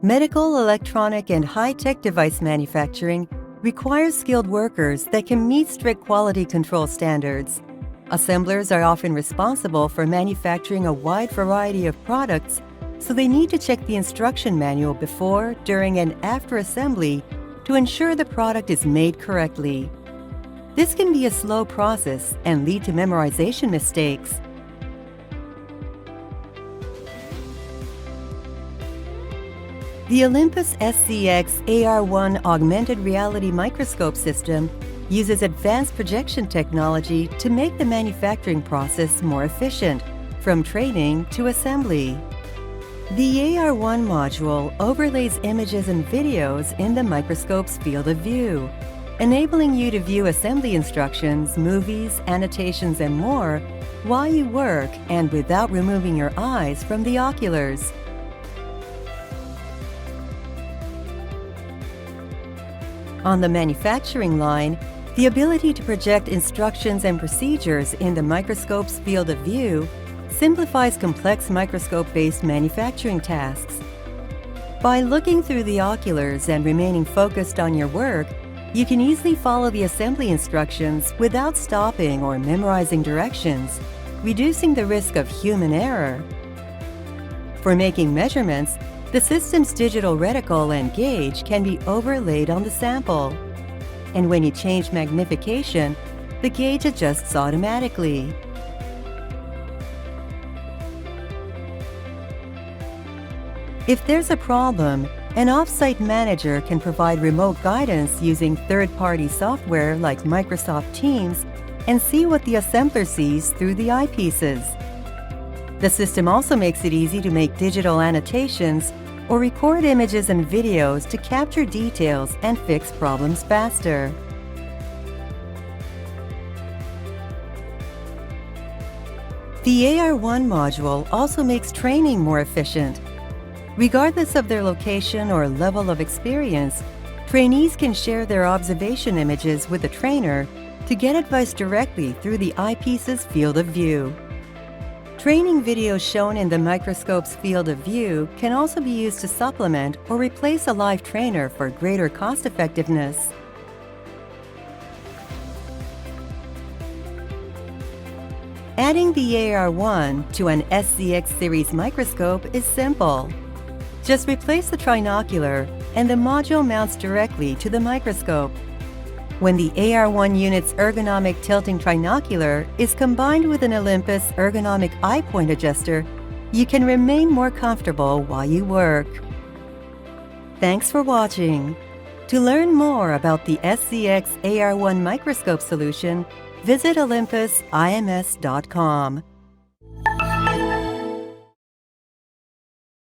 Medical, electronic, and high-tech device manufacturing requires skilled workers that can meet strict quality control standards. Assemblers are often responsible for manufacturing a wide variety of products, so they need to check the instruction manual before, during, and after assembly to ensure the product is made correctly. This can be a slow process and lead to memorization mistakes. The Olympus SZX-AR1 augmented reality microscope system uses advanced projection technology to make the manufacturing process more efficient, from training to assembly. The AR1 module overlays images and videos in the microscope's field of view, enabling you to view assembly instructions, movies, annotations, and more while you work and without removing your eyes from the oculars. On the manufacturing line, the ability to project instructions and procedures in the microscope's field of view simplifies complex microscope-based manufacturing tasks. By looking through the oculars and remaining focused on your work, you can easily follow the assembly instructions without stopping or memorizing directions, reducing the risk of human error. For making measurements, the system's digital reticle and gauge can be overlaid on the sample. And when you change magnification, the gauge adjusts automatically. If there's a problem, an off-site manager can provide remote guidance using third-party software like Microsoft Teams and see what the assembler sees through the eyepieces. The system also makes it easy to make digital annotations or record images and videos to capture details and fix problems faster. The AR1 module also makes training more efficient. Regardless of their location or level of experience, trainees can share their observation images with the trainer to get advice directly through the eyepiece's field of view. Training videos shown in the microscope's field of view can also be used to supplement or replace a live trainer for greater cost-effectiveness. Adding the AR1 to an SZX series microscope is simple. Just replace the trinocular and the module mounts directly to the microscope. When the AR1 unit's ergonomic tilting trinocular is combined with an Olympus ergonomic eye point adjuster, you can remain more comfortable while you work. Thanks for watching. To learn more about the SZX-AR1 microscope solution, visit olympusims.com.